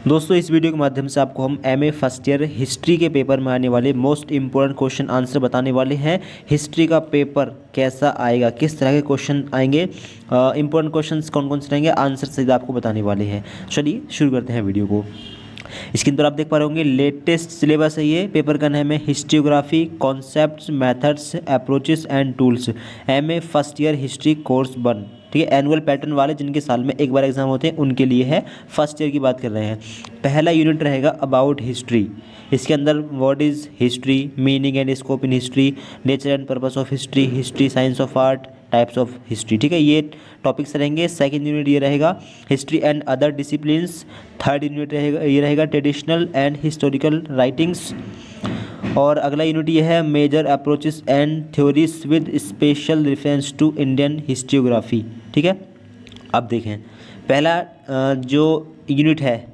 दोस्तों इस वीडियो के माध्यम से आपको हम एमए फर्स्ट ईयर हिस्ट्री के पेपर में आने वाले मोस्ट इम्पोर्टेंट क्वेश्चन आंसर बताने वाले हैं। हिस्ट्री का पेपर कैसा आएगा, किस तरह के क्वेश्चन आएंगे, इंपॉर्टेंट क्वेश्चंस कौन कौन से रहेंगे, आंसर सीधा आपको बताने वाले हैं। चलिए शुरू करते हैं वीडियो को। स्क्रीन पर आप देख पा रहे होंगे लेटेस्ट सिलेबस है ये। पेपर का नाम है historiography concepts methods approaches and tools, MA first year history course 1। ठीक है, एनुअल पैटर्न वाले जिनके साल में एक बार एग्जाम होते हैं उनके लिए है। फर्स्ट ईयर की बात कर रहे हैं। पहला यूनिट रहेगा अबाउट हिस्ट्री। इसके अंदर what is history, meaning and scope in history, nature and purpose of history, history science of art, types of history. ठीक है, ये टॉपिक्स रहेंगे। सेकंड यूनिट ये रहेगा history and other disciplines. Third unit रहेगा ये रहेगा ट्रेडिशनल एंड हिस्टोरिकल राइटिंग्स। और अगला यूनिट ये है major approaches and theories with special reference to Indian historiography. ठीक है, अब देखें पहला जो यूनिट है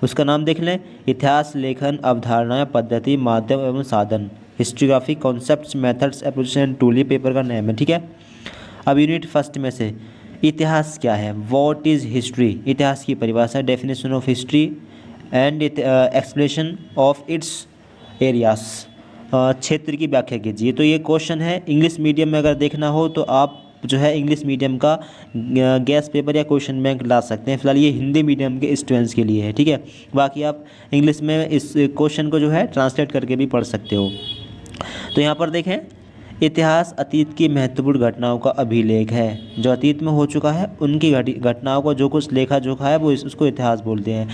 उसका नाम देख लें, इतिहास लेखन अवधारणाएं पद्धति माध्यम एवं साधन, historiography concepts methods approaches and tool, ये पेपर का नाम है। ठीक है, अब यूनिट फर्स्ट में से इतिहास क्या है, व्हाट इज़ हिस्ट्री, इतिहास की परिभाषा, definition of history and explanation of its areas, क्षेत्र की व्याख्या कीजिए। तो ये क्वेश्चन है इंग्लिश मीडियम में अगर देखना हो तो आप जो है इंग्लिश मीडियम का गैस पेपर या क्वेश्चन बैंक ला सकते हैं। फिलहाल ये हिंदी मीडियम के स्टूडेंट्स के लिए है। ठीक है, बाकी आप इंग्लिश में इस क्वेश्चन को जो है ट्रांसलेट करके भी पढ़ सकते हो। तो यहाँ पर देखें, इतिहास अतीत की महत्वपूर्ण घटनाओं का अभिलेख है। जो अतीत में हो चुका है उनकी घटनाओं को जो कुछ लेखा जोखा है वो उसको इतिहास बोलते हैं।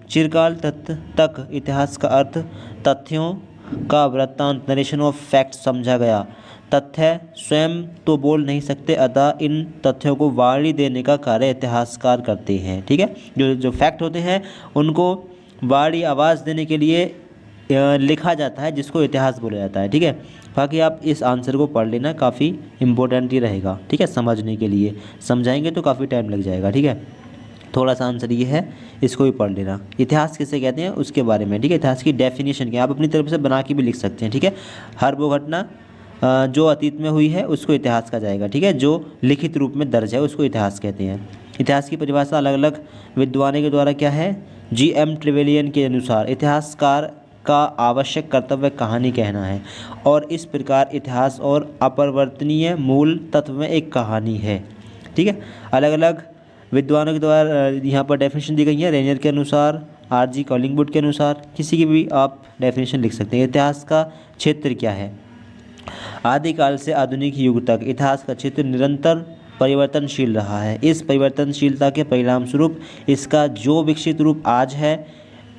चिरकाल तक इतिहास का अर्थ तथ्यों का वृत्तांत, नरेशन ऑफ फैक्ट समझा गया। तथ्य स्वयं तो बोल नहीं सकते, अतः इन तथ्यों को वाणी देने का कार्य इतिहासकार करते हैं। ठीक है, जो फैक्ट होते हैं उनको वाणी आवाज़ देने के लिए लिखा जाता है, जिसको इतिहास बोला जाता है। ठीक है, बाकी आप इस आंसर को पढ़ लेना, काफ़ी इम्पोर्टेंट ही रहेगा। ठीक है, समझने के लिए, समझाएंगे तो काफ़ी टाइम लग जाएगा। ठीक है, थोड़ा सा आंसर ये है, इसको भी पढ़ लेना। इतिहास किसे कहते हैं उसके बारे में। ठीक है, इतिहास की डेफिनेशन क्या, आप अपनी तरफ से बना के भी लिख सकते हैं। ठीक है, हर वो घटना जो अतीत में हुई है उसको इतिहास कहा जाएगा। ठीक है, जो लिखित रूप में दर्ज है उसको इतिहास कहते हैं। इतिहास की परिभाषा अलग अलग विद्वानों के द्वारा क्या है, जी.एम. ट्रेवेलियन के अनुसार इतिहासकार का आवश्यक कर्तव्य कहानी कहना है, और इस प्रकार इतिहास और अपरिवर्तनीय मूल तत्व में एक कहानी है। ठीक है, अलग अलग विद्वानों के द्वारा यहाँ पर डेफिनेशन दी गई है। रेनियर के अनुसार, आर.जी. कॉलिंगवुड के अनुसार, किसी की भी आप डेफिनेशन लिख सकते हैं। इतिहास का क्षेत्र क्या है, आदिकाल से आधुनिक युग तक इतिहास का क्षेत्र निरंतर परिवर्तनशील रहा है। इस परिवर्तनशीलता के परिणाम स्वरूप इसका जो विकसित रूप आज है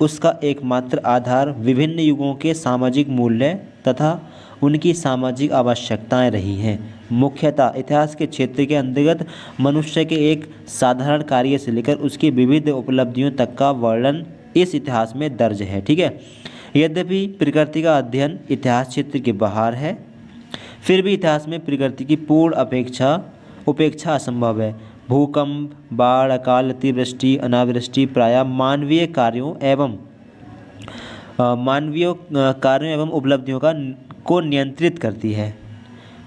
उसका एकमात्र आधार विभिन्न युगों के सामाजिक मूल्य तथा उनकी सामाजिक आवश्यकताएं रही हैं। मुख्यतः इतिहास के क्षेत्र के अंतर्गत मनुष्य के एक साधारण कार्य से लेकर उसकी विविध उपलब्धियों तक का वर्णन इस इतिहास में दर्ज है। ठीक है, यद्यपि प्रकृति का अध्ययन इतिहास क्षेत्र के बाहर है, फिर भी इतिहास में प्रकृति की पूर्ण उपेक्षा असंभव है। भूकंप, बाढ़, अकाल, अतिवृष्टि, अनावृष्टि प्रायः मानवीय कार्यों एवं उपलब्धियों को नियंत्रित करती है।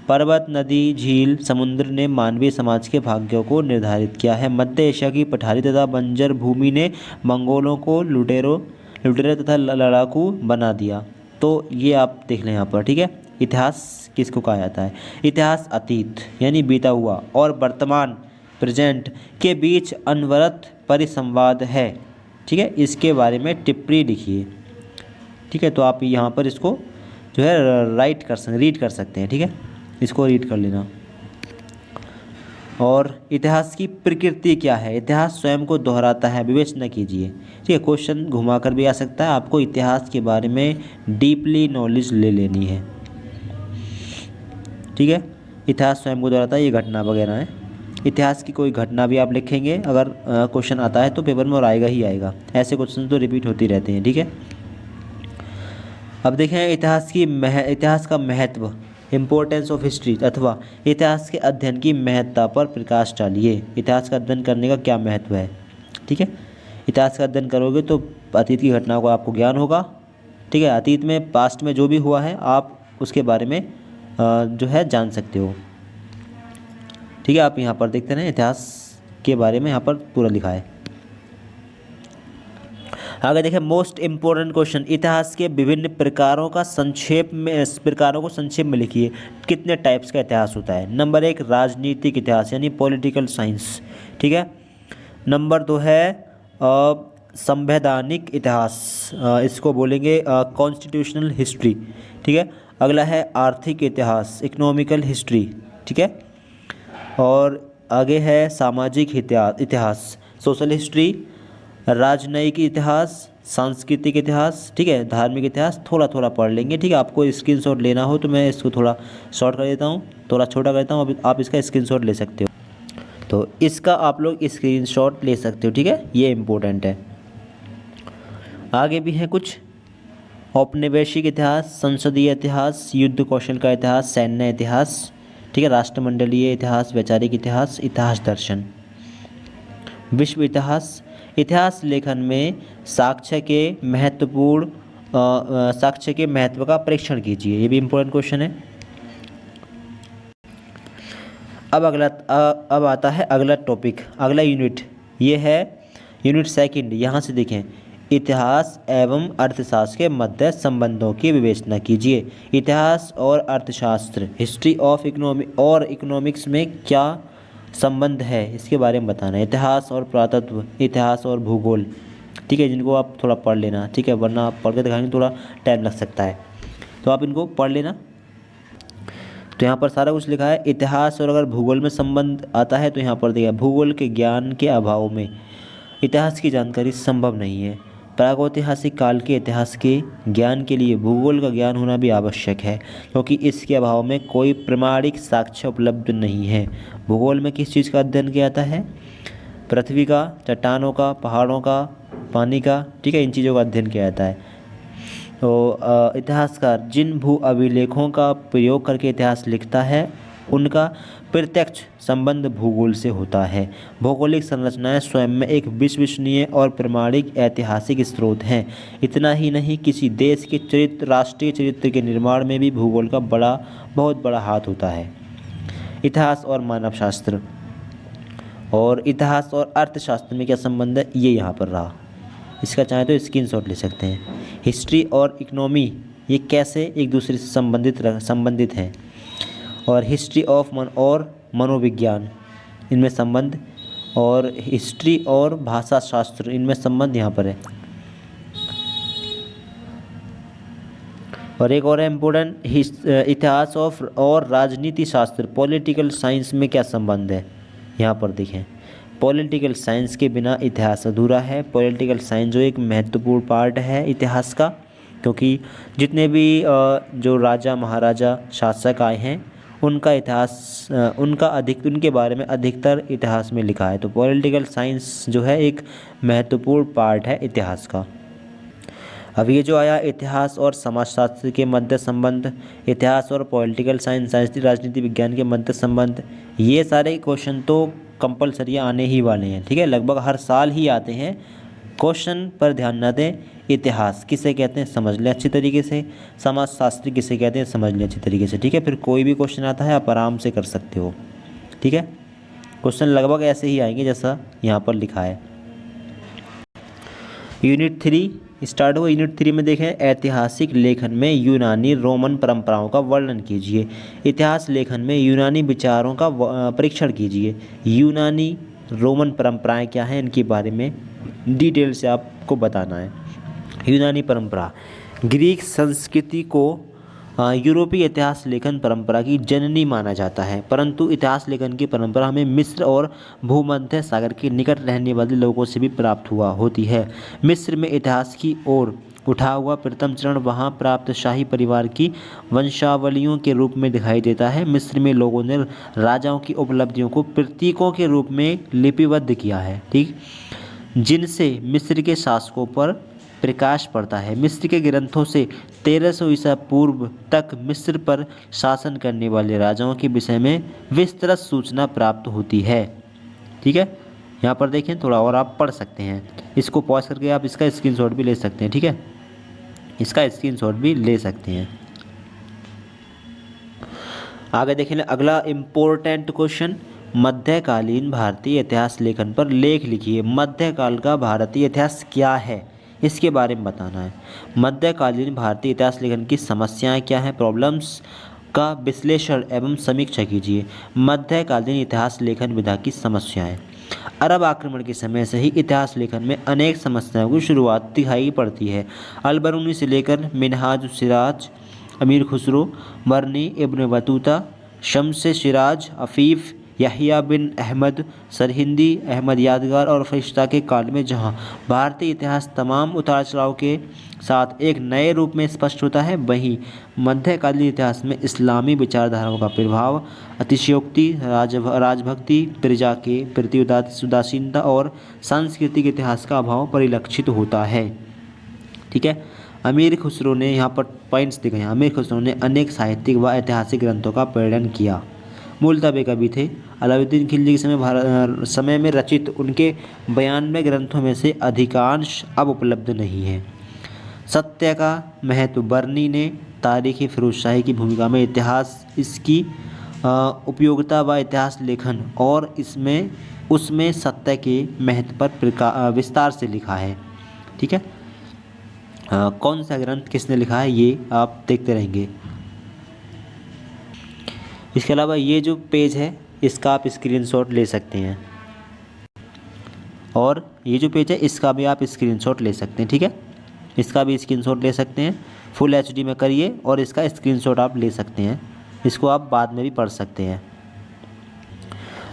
पर्वत, नदी, झील, समुद्र ने मानवीय समाज के भाग्यों को निर्धारित किया है। मध्य एशिया की पठारी तथा बंजर भूमि ने मंगोलों को लुटेरे तथा लड़ाकू बना दिया। तो ये आप देख लें यहाँ पर। ठीक है, इतिहास किसको कहा जाता है, इतिहास अतीत यानी बीता हुआ और वर्तमान प्रेजेंट के बीच अनवरत परिसंवाद है। ठीक है, इसके बारे में टिप्पणी लिखिए। ठीक है, तो आप यहाँ पर इसको जो है रीड कर सकते हैं। ठीक है, इसको रीड कर लेना। और इतिहास की प्रकृति क्या है, इतिहास स्वयं को दोहराता है, विवेचना कीजिए। ठीक है, क्वेश्चन घुमा कर भी आ सकता है, आपको इतिहास के बारे में डीपली नॉलेज ले लेनी है। ठीक है, इतिहास स्वयं को दोहराता है, ये घटना वगैरह है। इतिहास की कोई घटना भी आप लिखेंगे अगर क्वेश्चन आता है तो पेपर में और आएगा ही आएगा। ऐसे क्वेश्चन तो रिपीट होते रहते हैं। ठीक है, अब देखें इतिहास का महत्व, इम्पोर्टेंस ऑफ हिस्ट्री अथवा इतिहास के अध्ययन की महत्ता पर प्रकाश डालिए। इतिहास का अध्ययन करने का क्या महत्व है। ठीक है, इतिहास का अध्ययन करोगे तो अतीत की घटनाओं का आपको ज्ञान होगा। ठीक है, अतीत में पास्ट में जो भी हुआ है आप उसके बारे में जो है जान सकते हो। ठीक है, आप यहाँ पर देखते रहें, इतिहास के बारे में यहाँ पर पूरा लिखा है। आगे देखें मोस्ट इम्पोर्टेंट क्वेश्चन, इतिहास के विभिन्न प्रकारों को संक्षेप में लिखिए। कितने टाइप्स का इतिहास होता है? नंबर 1 राजनीतिक इतिहास यानी पॉलिटिकल साइंस, ठीक है। नंबर 2 है संवैधानिक इतिहास, इसको बोलेंगे कॉन्स्टिट्यूशनल हिस्ट्री, ठीक है। अगला है आर्थिक इतिहास, इकोनॉमिकल हिस्ट्री, ठीक है। और आगे है सामाजिक इतिहास, सोशल हिस्ट्री। राजनयिक इतिहास, सांस्कृतिक इतिहास, ठीक है। धार्मिक इतिहास थोड़ा थोड़ा पढ़ लेंगे, ठीक है। आपको स्क्रीनशॉट लेना हो तो मैं इसको थोड़ा शॉर्ट कर देता हूँ, थोड़ा छोटा करता हूँ, आप इसका स्क्रीनशॉट ले सकते हो। तो इसका आप लोग स्क्रीनशॉट ले सकते हो, ठीक है, ये इम्पोर्टेंट है। आगे भी हैं कुछ, औपनिवेशिक इतिहास, संसदीय इतिहास, युद्ध कौशल का इतिहास, सैन्य इतिहास, ठीक है। राष्ट्रमंडलीय इतिहास, वैचारिक इतिहास, इतिहास दर्शन। विश्व इतिहास, इतिहास लेखन में साक्ष्य के महत्व का परीक्षण कीजिए, ये भी इम्पोर्टेंट क्वेश्चन है। अब आता है अगला टॉपिक, अगला यूनिट, ये है यूनिट सेकंड। यहाँ से देखें, इतिहास एवं अर्थशास्त्र के मध्य संबंधों की विवेचना कीजिए। इतिहास और अर्थशास्त्र, हिस्ट्री ऑफ इकोनॉमी और इकोनॉमिक्स में क्या संबंध है, इसके बारे में बताना है। इतिहास और पुरातत्व, इतिहास और भूगोल, ठीक है, जिनको आप थोड़ा पढ़ लेना, ठीक है, वरना आप पढ़ के दिखाएंगे थोड़ा टाइम लग सकता है, तो आप इनको पढ़ लेना। तो यहाँ पर सारा कुछ लिखा है। इतिहास और अगर भूगोल में संबंध आता है तो यहाँ पर दिया, भूगोल के ज्ञान के अभाव में इतिहास की जानकारी संभव नहीं है। प्रागैतिहासिक काल के इतिहास के ज्ञान के लिए भूगोल का ज्ञान होना भी आवश्यक है, क्योंकि इसके अभाव में कोई प्रमाणिक साक्ष्य उपलब्ध नहीं है। भूगोल में किस चीज़ का अध्ययन किया जाता है? पृथ्वी का, चट्टानों का, पहाड़ों का, पानी का, ठीक है, इन चीज़ों का अध्ययन किया जाता है। तो इतिहासकार जिन भू अभिलेखों का प्रयोग करके इतिहास लिखता है उनका प्रत्यक्ष संबंध भूगोल से होता है। भौगोलिक संरचनाएं स्वयं में एक विश्वसनीय और प्रमाणिक ऐतिहासिक स्रोत हैं। इतना ही नहीं, किसी देश के चरित्र, राष्ट्रीय चरित्र के निर्माण में भी भूगोल का बहुत बड़ा हाथ होता है। इतिहास और मानवशास्त्र, और इतिहास और अर्थशास्त्र में क्या संबंध है, ये यहाँ पर रहा। इसका चाहे तो स्क्रीनशॉट ले सकते हैं। हिस्ट्री और इकोनॉमी, ये कैसे एक दूसरे से संबंधित हैं। और हिस्ट्री ऑफ मनोविज्ञान, इनमें संबंध। और हिस्ट्री और भाषा शास्त्र, इनमें संबंध यहाँ पर है। और एक और है इम्पोर्टेंट, इतिहास और राजनीति शास्त्र, पॉलिटिकल साइंस में क्या संबंध है, यहाँ पर देखें। पॉलिटिकल साइंस के बिना इतिहास अधूरा है। पॉलिटिकल साइंस जो एक महत्वपूर्ण पार्ट है इतिहास का, क्योंकि जितने भी जो राजा महाराजा शासक आए हैं उनका इतिहास, उनके बारे में अधिकतर इतिहास में लिखा है। तो पॉलिटिकल साइंस जो है एक महत्वपूर्ण पार्ट है इतिहास का। अब ये जो आया इतिहास और समाजशास्त्र के मध्य संबंध, इतिहास और पॉलिटिकल साइंस, राजनीति विज्ञान के मध्य संबंध, ये सारे क्वेश्चन तो कंपलसरी आने ही वाले हैं, ठीक है, लगभग हर साल ही आते हैं। क्वेश्चन पर ध्यान न दें। इतिहास किसे कहते हैं समझ लें अच्छी तरीके से, समाजशास्त्र किसे कहते हैं समझ लें अच्छी तरीके से, ठीक है। फिर कोई भी क्वेश्चन आता है आप आराम से कर सकते हो, ठीक है। क्वेश्चन लगभग ऐसे ही आएंगे जैसा यहाँ पर लिखा है। यूनिट 3 स्टार्ट हो। यूनिट 3 में देखें, ऐतिहासिक लेखन में यूनानी रोमन परंपराओं का वर्णन कीजिए। इतिहास लेखन में यूनानी विचारों का परीक्षण कीजिए। यूनानी रोमन परंपराएं क्या हैं, इनके बारे में डिटेल से आपको बताना है। यूनानी परंपरा, ग्रीक संस्कृति को यूरोपीय इतिहास लेखन परंपरा की जननी माना जाता है, परंतु इतिहास लेखन की परंपरा हमें मिस्र और भूमध्य सागर के निकट रहने वाले लोगों से भी प्राप्त होती है। मिस्र में इतिहास की ओर उठा हुआ प्रथम चरण वहाँ प्राप्त शाही परिवार की वंशावलियों के रूप में दिखाई देता है। मिस्र में लोगों ने राजाओं की उपलब्धियों को प्रतीकों के रूप में लिपिबद्ध किया है, ठीक, जिनसे मिस्र के शासकों पर प्रकाश पड़ता है। मिस्र के ग्रंथों से 1300 ईसा पूर्व तक मिस्र पर शासन करने वाले राजाओं के विषय में विस्तृत सूचना प्राप्त होती है, ठीक है। यहाँ पर देखें थोड़ा और आप पढ़ सकते हैं, इसको पॉज करके आप इसका स्क्रीनशॉट भी ले सकते हैं, ठीक है, इसका स्क्रीनशॉट भी ले सकते हैं। आगे देखें अगला इम्पोर्टेंट क्वेश्चन, मध्यकालीन भारतीय इतिहास लेखन पर लेख लिखिए। मध्यकाल का भारतीय इतिहास क्या है, इसके बारे में बताना है। मध्यकालीन भारतीय इतिहास लेखन की समस्याएं क्या हैं, प्रॉब्लम्स का विश्लेषण एवं समीक्षा कीजिए। मध्यकालीन इतिहास लेखन विधा की समस्याएं। अरब आक्रमण के समय से ही इतिहास लेखन में अनेक समस्याओं की शुरुआत दिखाई पड़ती है। अलबरूनी से लेकर मिनहाज सिराज, अमीर खुसरो, बरनी, इब्न बतूता, शम्स सिराज, अफीफ, यहिया बिन अहमद सरहिंदी, अहमद यादगार और फरिश्ता के काल में जहां भारतीय इतिहास तमाम उतार चढ़ाव के साथ एक नए रूप में स्पष्ट होता है, वहीं मध्यकालीन इतिहास में इस्लामी विचारधाराओं का प्रभाव, अतिशयोक्ति, राजभक्ति, प्रजा के प्रति उदासीनता और सांस्कृतिक इतिहास का अभाव परिलक्षित होता है। ठीक है। अमीर खुसरो ने यहाँ पर पॉइंट्स दिखे हैं। अमीर खुसरो ने अनेक साहित्यिक व ऐतिहासिक ग्रंथों का प्रेरण किया। मूलतः वे कवि थे। अलाउद्दीन खिलजी के समय में रचित उनके 92 ग्रंथों में से अधिकांश अब उपलब्ध नहीं हैं। सत्य का महत्व। बरनी ने तारीखी फिरोजशाही की भूमिका में इतिहास, इसकी उपयोगिता व इतिहास लेखन और उसमें सत्य के महत्व पर विस्तार से लिखा है। ठीक है। कौन सा ग्रंथ किसने लिखा है ये आप देखते रहेंगे। इसके अलावा ये जो पेज है इसका आप स्क्रीनशॉट ले सकते हैं, और ये जो पेज है इसका भी आप स्क्रीनशॉट ले सकते हैं। ठीक है। इसका भी स्क्रीनशॉट ले सकते हैं। फुल एचडी में करिए और इसका स्क्रीनशॉट आप ले सकते हैं। इसको आप बाद में भी पढ़ सकते हैं।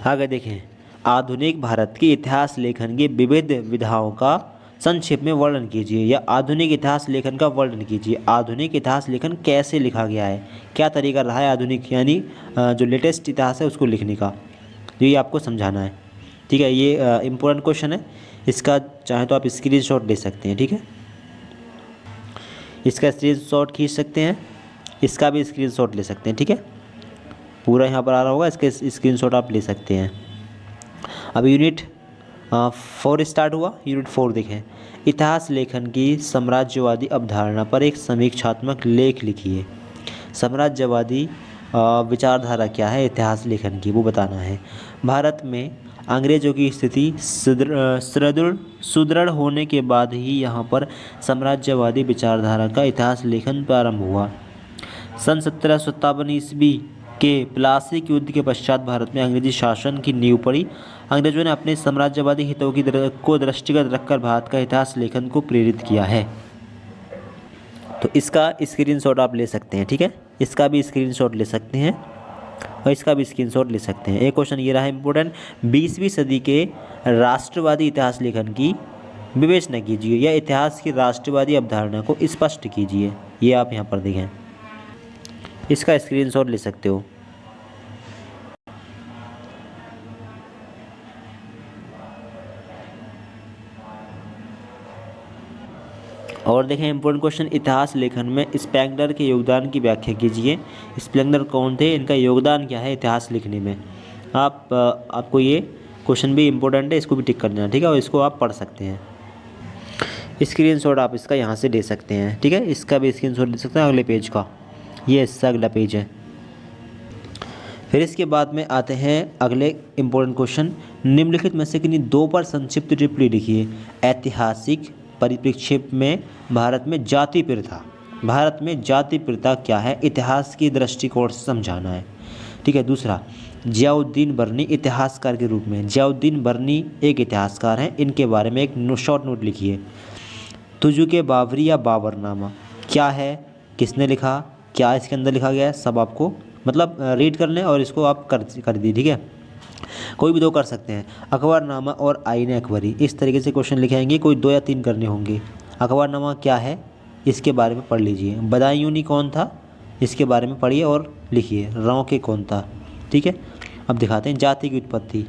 आगे देखें, आधुनिक भारत की इतिहास लेखन की विविध विधाओं का संक्षेप में वर्णन कीजिए, या आधुनिक इतिहास लेखन का वर्णन कीजिए। आधुनिक इतिहास लेखन कैसे लिखा गया है, क्या तरीका रहा है आधुनिक यानी जो लेटेस्ट इतिहास है उसको लिखने का, तो ये आपको समझाना है। ठीक है। ये इम्पोर्टेंट क्वेश्चन है। इसका चाहे तो आप स्क्रीनशॉट ले सकते हैं। ठीक है। इसका स्क्रीनशॉट खींच सकते हैं, इसका भी स्क्रीनशॉट ले सकते हैं। ठीक है। पूरा यहाँ पर आ रहा होगा, इसके स्क्रीनशॉट आप ले सकते हैं। अब यूनिट 4 स्टार्ट हुआ। यूनिट 4 देखें, इतिहास लेखन की साम्राज्यवादी अवधारणा पर एक समीक्षात्मक लेख लिखिए। साम्राज्यवादी विचारधारा क्या है इतिहास लेखन की, वो बताना है। भारत में अंग्रेजों की स्थिति सुदृढ़ होने के बाद ही यहाँ पर साम्राज्यवादी विचारधारा का इतिहास लेखन प्रारंभ हुआ। सन 1757 ईस्वी के प्लासी युद्ध के पश्चात भारत में अंग्रेजी शासन की नींव पड़ी। अंग्रेजों ने अपने साम्राज्यवादी हितों को दृष्टिगत रखकर भारत का इतिहास लेखन को प्रेरित किया है। तो इसका स्क्रीनशॉट आप ले सकते हैं। ठीक है। इसका भी स्क्रीनशॉट ले सकते हैं और इसका भी स्क्रीनशॉट ले सकते हैं। एक क्वेश्चन ये रहा इम्पोर्टेंट, 20वीं सदी के राष्ट्रवादी इतिहास लेखन की विवेचना कीजिए, या इतिहास की राष्ट्रवादी अवधारणा को स्पष्ट कीजिए। ये आप यहाँ पर देखें, इसका स्क्रीनशॉट ले सकते हो। और देखें इम्पोर्टेंट क्वेश्चन, इतिहास लेखन में स्पेंगलर के योगदान की व्याख्या कीजिए। स्पेंगलर कौन थे, इनका योगदान क्या है इतिहास लिखने में। आपको ये क्वेश्चन भी इम्पोर्टेंट है, इसको भी टिक कर देना। ठीक है। और इसको आप पढ़ सकते हैं। स्क्रीनशॉट आप इसका यहाँ से ले सकते हैं। ठीक है। इसका भी स्क्रीनशॉट ले सकते हैं अगले पेज का। ये इसका अगला पेज है। फिर इसके बाद में आते हैं अगले इम्पोर्टेंट क्वेश्चन, निम्नलिखित में से किन्हीं 2 पर संक्षिप्त टिप्पणी लिखिए। ऐतिहासिक परिप्रेक्ष्य में भारत में जाति प्रथा। भारत में जाति प्रथा क्या है, इतिहास की दृष्टिकोण से समझाना है। ठीक है। दूसरा, जियाउद्दीन बरनी इतिहासकार के रूप में। जियाउद्दीन बरनी एक इतिहासकार हैं, इनके बारे में एक शॉर्ट नोट लिखिए। तुजुके बाबरी या बाबरनामा क्या है, किसने लिखा, क्या इसके अंदर लिखा गया है, सब आपको मतलब रीड कर लें और इसको आप कर दी। ठीक है। कोई भी 2 कर सकते हैं। अकबरनामा और आईन अकबरी, इस तरीके से क्वेश्चन लिखे आएंगे। कोई 2 या 3 करने होंगे। अकबरनामा क्या है इसके बारे में पढ़ लीजिए। बदायूंनी कौन था इसके बारे में पढ़िए और लिखिए। रौंके कौन था। ठीक है। अब दिखाते हैं जाति की उत्पत्ति।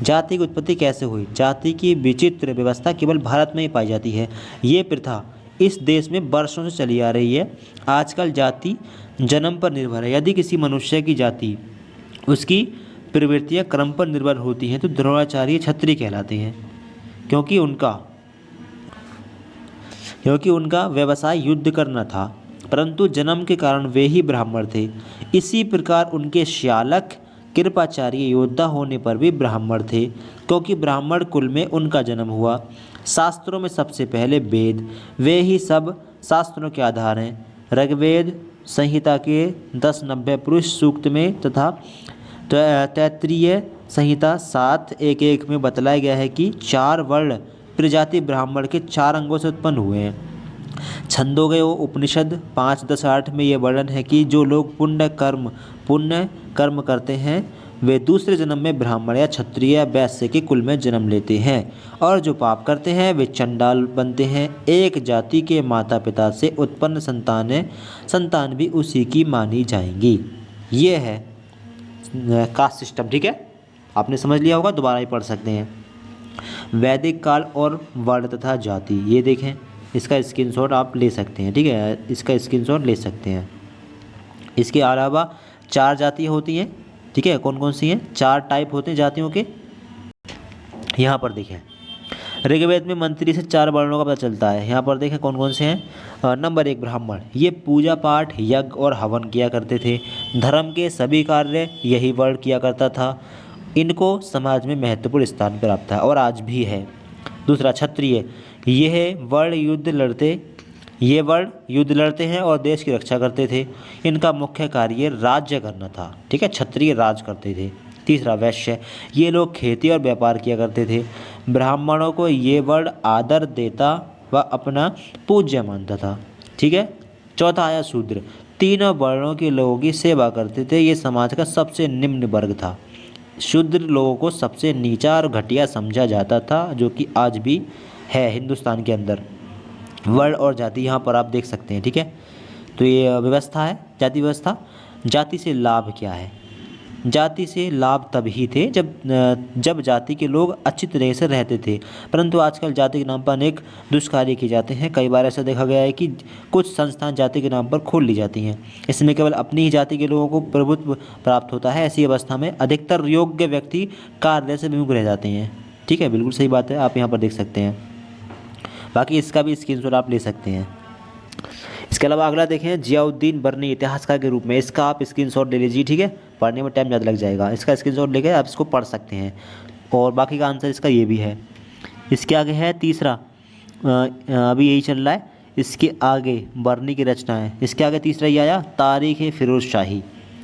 जाति की उत्पत्ति कैसे हुई। जाति की विचित्र व्यवस्था केवल भारत में ही पाई जाती है। ये प्रथा इस देश में वर्षों से चली आ रही है। आजकल जाति जन्म पर निर्भर है। यदि किसी मनुष्य की जाति उसकी प्रवृत्तियाँ क्रम पर निर्भर होती हैं तो द्रोणाचार्य क्षत्रिय कहलाते हैं, क्योंकि उनका व्यवसाय युद्ध करना था, परंतु जन्म के कारण वे ही ब्राह्मण थे। इसी प्रकार उनके श्यालक कृपाचार्य योद्धा होने पर भी ब्राह्मण थे, क्योंकि ब्राह्मण कुल में उनका जन्म हुआ। शास्त्रों में सबसे पहले वेद, वे ही सब शास्त्रों के आधार हैं। ऋग्वेद संहिता के 10-90 पुरुष सूक्त में तथा तैत्तिरीय संहिता 7-1-1 में बतलाया गया है कि 4 वर्ण प्रजाति ब्राह्मण के 4 अंगों से उत्पन्न हुए हैं। छंदोग्य उपनिषद 5-10-8 में यह वर्णन है कि जो लोग पुण्य कर्म करते हैं वे दूसरे जन्म में ब्राह्मण या क्षत्रिय या वैश्य के कुल में जन्म लेते हैं, और जो पाप करते हैं वे चंडाल बनते हैं। एक जाति के माता पिता से उत्पन्न संतान भी उसी की मानी जाएंगी। ये है कास्ट सिस्टम। ठीक है, आपने समझ लिया होगा, दोबारा ही पढ़ सकते हैं। वैदिक काल और वर्ण तथा जाति, ये देखें, इसका स्क्रीनशॉट आप ले सकते हैं। ठीक है, इसका स्क्रीनशॉट ले सकते हैं। इसके अलावा 4 जातियाँ होती हैं। ठीक है, कौन कौन सी हैं? 4 टाइप होते हैं जातियों के। यहाँ पर देखें, ऋग्वेद में मंत्री से 4 वर्णों का पता चलता है। यहाँ पर देखें कौन कौन से हैं। नंबर 1 ब्राह्मण, ये पूजा पाठ यज्ञ और हवन किया करते थे। धर्म के सभी कार्य यही वर्ण किया करता था। इनको समाज में महत्वपूर्ण स्थान प्राप्त था और आज भी है। दूसरा क्षत्रिय, ये वर्ण युद्ध लड़ते हैं और देश की रक्षा करते थे। इनका मुख्य कार्य राज्य करना था। ठीक है, क्षत्रिय राज करते थे। तीसरा वैश्य, ये लोग खेती और व्यापार किया करते थे। ब्राह्मणों को ये वर्ण आदर देता व अपना पूज्य मानता था। ठीक है। चौथा आया शूद्र, तीनों वर्णों के लोगों की सेवा करते थे। ये समाज का सबसे निम्न वर्ग था। शूद्र लोगों को सबसे नीचा और घटिया समझा जाता था, जो कि आज भी है हिंदुस्तान के अंदर। वर्ण और जाति यहाँ पर आप देख सकते हैं। ठीक है, तो ये व्यवस्था है जाति व्यवस्था। जाति से लाभ क्या है? जाति से लाभ तभी थे जब जाति के लोग अच्छी तरह से रहते थे, परंतु आजकल जाति के नाम पर अनेक दुष्कार्य किए जाते हैं। कई बार ऐसा देखा गया है कि कुछ संस्थान जाति के नाम पर खोल ली जाती हैं। इसमें केवल अपनी ही जाति के लोगों को प्रभुत्व प्राप्त होता है। ऐसी अवस्था में अधिकतर योग्य व्यक्ति कार्य से विमुख रह जाते हैं। ठीक है, बिल्कुल सही बात है, आप यहाँ पर देख सकते हैं। बाकी इसका भी स्क्रीनशॉट आप ले सकते हैं। इसके अलावा अगला देखें, जियाउद्दीन बर्नी इतिहासकार के रूप में, इसका आप स्क्रीनशॉट ले लीजिए। ठीक है, पढ़ने में टाइम ज़्यादा लग जाएगा। इसका स्क्रीनशॉट लेकर आप इसको पढ़ सकते हैं, और बाकी का आंसर इसका ये भी है। इसके आगे है तीसरा, अभी यही चल रहा है। इसके आगे बर्नी की रचना है। इसके आगे तीसरा ये आया, तारीख़ फिरोज़ शाही।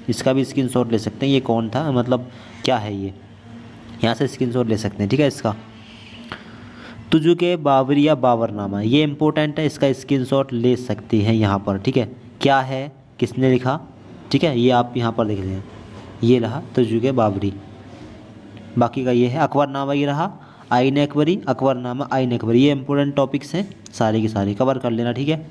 इसका भी स्क्रीनशॉट ले सकते हैं। ये कौन था, मतलब क्या है ये, यहाँ से स्क्रीनशॉट ले सकते हैं। ठीक है, इसका तुजुके बाबरी या बाबरनामा, ये इंपॉर्टेंट है, इसका स्क्रीनशॉट ले सकते हैं यहाँ पर। ठीक है, क्या है, किसने लिखा, ठीक है, ये आप यहाँ पर देख लें। ये रहा तुजुके बाबरी। बाकी का ये है अकबरनामा, ये रहा आईन अकबरी, अकबरनामा आईन अकबरी। ये इंपॉर्टेंट टॉपिक्स हैं, सारे के सारे कवर कर लेना। ठीक है,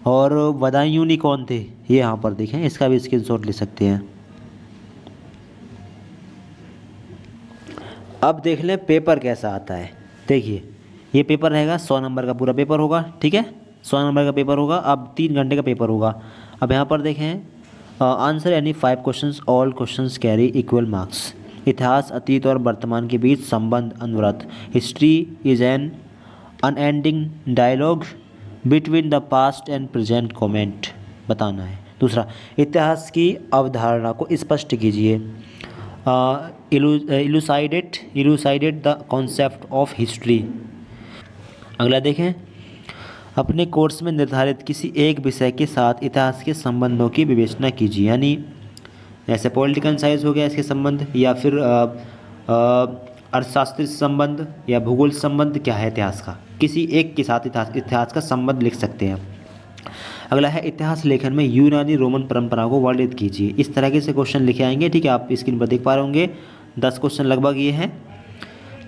और बदायूनी कौन थे, ये यहाँ पर देखें, इसका भी स्क्रीनशॉट ले सकते हैं। अब देख लें पेपर कैसा आता है। देखिए, ये पेपर रहेगा 100 नंबर का पूरा पेपर होगा। ठीक है, 100 नंबर का पेपर होगा। अब 3 घंटे का पेपर होगा। अब यहाँ पर देखें, answer any 5 questions, all questions carry equal marks. इतिहास, अतीत और वर्तमान के बीच संबंध अनवरत। History is an unending dialogue between the past and present comment बताना है। दूसरा, इतिहास की अवधारणा को स्पष्ट कीजिए। Elucidate the concept of history. अगला देखें, अपने कोर्स में निर्धारित किसी एक विषय के साथ इतिहास के संबंधों की विवेचना कीजिए। यानी जैसे पॉलिटिकल साइंस हो गया इसके संबंध, या फिर अर्थशास्त्र संबंध या भूगोल संबंध क्या है इतिहास का, किसी एक के साथ इतिहास का संबंध लिख सकते हैं। अगला है, इतिहास लेखन में यूनानी रोमन परंपरा को वर्णित कीजिए। इस तरह के से क्वेश्चन लिखे आएंगे। ठीक है, आप स्क्रीन पर देख पा रहे होंगे 10 क्वेश्चन लगभग ये हैं।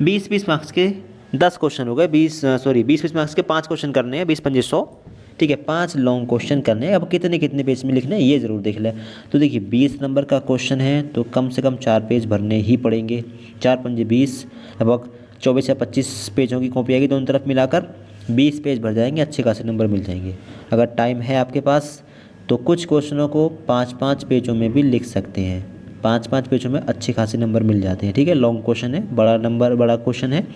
20-20 मार्क्स के 10 क्वेश्चन हो गए। 20-20 मार्क्स के 5 क्वेश्चन करने हैं, 20-25 100। ठीक है, 5 लॉन्ग क्वेश्चन करने हैं। अब कितने कितने पेज में लिखना है ये ज़रूर देख लें। तो देखिए, 20 नंबर का क्वेश्चन है तो कम से कम 4 पेज भरने ही पड़ेंगे। 4 पंजे 20, लगभग 24 या 25 पेजों की कॉपी आएगी दोनों तरफ मिलाकर। 20 पेज भर जाएंगे, अच्छे खासे नंबर मिल जाएंगे। अगर टाइम है आपके पास तो कुछ क्वेश्चनों को 5-5 पेजों में भी लिख सकते हैं। 5-5 पेजों में अच्छे खासे नंबर मिल जाते हैं। ठीक है, लॉन्ग क्वेश्चन है, बड़ा क्वेश्चन है,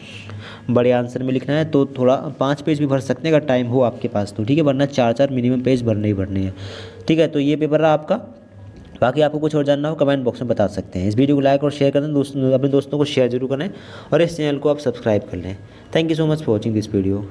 बड़े आंसर में लिखना है तो थोड़ा 5 पेज भी भर सकते हैं अगर टाइम हो आपके पास तो। ठीक है, वरना 4-4 मिनिमम पेज भरने ही भरने हैं। ठीक है, तो ये पेपर रहा आपका बाकी आपको कुछ और जानना हो कमेंट बॉक्स में बता सकते हैं। इस वीडियो को लाइक और शेयर कर दें, अपने दोस्तों को शेयर जरूर करें और इस चैनल को आप सब्सक्राइब कर लें। Thank you so much for watching this video.